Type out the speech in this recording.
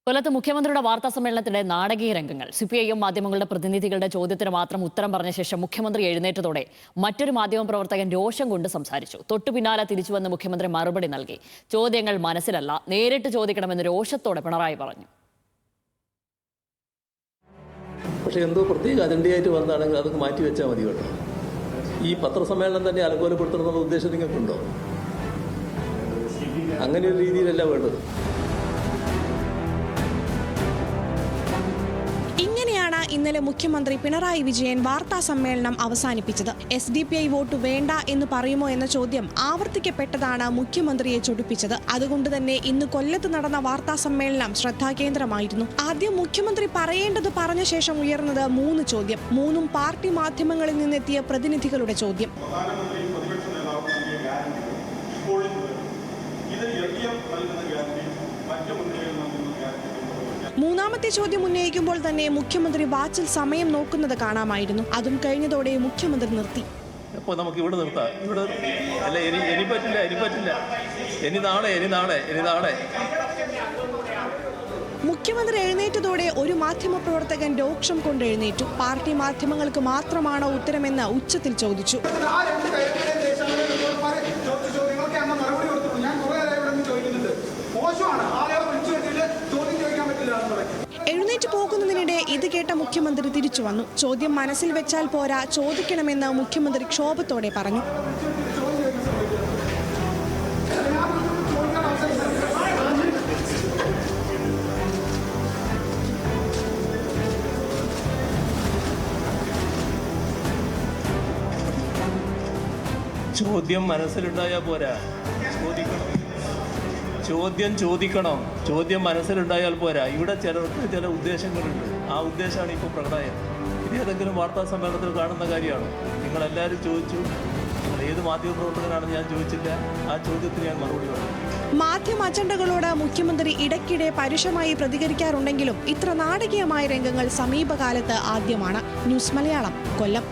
കൊല്ലത്ത് മുഖ്യമന്ത്രിയുടെ വാർത്താ സമ്മേളനത്തിലെ നാടകീയ രംഗങ്ങൾ. സിപിഐഎം മാധ്യമങ്ങളുടെ പ്രതിനിധികളുടെ ചോദ്യത്തിന് മാത്രം ഉത്തരം പറഞ്ഞ ശേഷം മുഖ്യമന്ത്രി എഴുന്നേറ്റതോടെ മറ്റൊരു മാധ്യമപ്രവർത്തകൻ രോഷം കൊണ്ട് സംസാരിച്ചു. തൊട്ടു പിന്നാലെ തിരിച്ചുവന്ന് മുഖ്യമന്ത്രി മറുപടി നൽകി. ചോദ്യങ്ങൾ മനസ്സിലല്ല, നേരിട്ട് ചോദിക്കണമെന്ന് രോഷത്തോടെ പിണറായി പറഞ്ഞു. പക്ഷേ എന്തോ പ്രത്യേക അജണ്ടയായിട്ട് വന്നാണെങ്കിൽ അതൊക്കെ മാറ്റിവെച്ചാൽ മതി കേട്ടോ. ഈ പത്രസമ്മേളനം തന്നെ അലങ്കോലപ്പെടുത്തണമെന്നുള്ള ഉദ്ദേശം നിങ്ങൾക്കുണ്ടോ? അങ്ങനെ ഒരു രീതിയിലല്ല വേണ്ടത്. ഇന്നലെ മുഖ്യമന്ത്രി പിണറായി വിജയൻ വാർത്താ സമ്മേളനം അവസാനിപ്പിച്ചത്. SDPI വോട്ട് വേണ്ട എന്ന് പറയുമോ എന്ന ചോദ്യം ആവർത്തിക്കപ്പെട്ടതാണ് മുഖ്യമന്ത്രിയെ ചൊടിപ്പിച്ചത്. അതുകൊണ്ട് തന്നെ ഇന്ന് കൊല്ലത്ത് നടന്ന വാർത്താ സമ്മേളനം ശ്രദ്ധാകേന്ദ്രമായിരുന്നു. ആദ്യം മുഖ്യമന്ത്രി പറയേണ്ടത് പറഞ്ഞ ശേഷം ഉയർന്നത് 3 ചോദ്യം. 3ഉം പാർട്ടി മാധ്യമങ്ങളിൽ നിന്നെത്തിയ പ്രതിനിധികളുടെ ചോദ്യം. മൂന്നാമത്തെ ചോദ്യം ഉന്നയിക്കുമ്പോൾ തന്നെ മുഖ്യമന്ത്രി വാച്ചിൽ സമയം നോക്കുന്നത് കാണാമായിരുന്നു. അതും കഴിഞ്ഞതോടെ മുഖ്യമന്ത്രി നിർത്തി. അപ്പോൾ നമുക്ക് ഇവിടെ നിർത്താം. ഇവിടെ അല്ല, ഇനി പറ്റില്ല. ഇനി നാളെ. മുഖ്യമന്ത്രി എഴുന്നേറ്റതോടെ ഒരു മാധ്യമപ്രവർത്തകൻ രോക്ഷം കൊണ്ട് എഴുന്നേറ്റു. പാർട്ടി മാധ്യമങ്ങൾക്ക് മാത്രമാണോ ഉത്തരമെന്ന് ഉച്ചത്തിൽ ചോദിച്ചു. എഴുന്നേറ്റ് പോകുന്നതിനിടെ ഇത് കേട്ട മുഖ്യമന്ത്രി തിരിച്ചു വന്നു. ചോദ്യം മനസ്സിൽ വെച്ചാൽ പോരാ, ചോദിക്കണമെന്ന് മുഖ്യമന്ത്രി ക്ഷോഭത്തോടെ പറഞ്ഞു. ചോദ്യം മനസ്സിലുണ്ടായാൽ പോരാ, ചോദിക്കണം. ചോദ്യം മനസ്സിലുണ്ടായാൽ പോരാ. ഇവിടെ ചിലർക്ക് ചില ഉദ്ദേശങ്ങളുണ്ട്. ആ ഉദ്ദേശമാണ് ഇപ്പോൾ പ്രകടമായത്. ഇത് ഏതെങ്കിലും വാർത്താ സമ്മേളനത്തിൽ കാണുന്ന കാര്യമാണ്. നിങ്ങളെല്ലാവരും ചോദിച്ചു. നിങ്ങൾ ഏത് മാധ്യമപ്രവർത്തകനാണെന്ന് ഞാൻ ചോദിച്ചില്ല. ആ ചോദ്യത്തിന് ഞാൻ മറുപടി പറഞ്ഞു. മാധ്യമ അജണ്ടകളോട് മുഖ്യമന്ത്രി ഇടയ്ക്കിടെ പരുഷമായി പ്രതികരിക്കാറുണ്ടെങ്കിലും ഇത്ര നാടകീയമായ രംഗങ്ങൾ സമീപകാലത്ത് ആദ്യമാണ്. ന്യൂസ് മലയാളം, കൊല്ലം.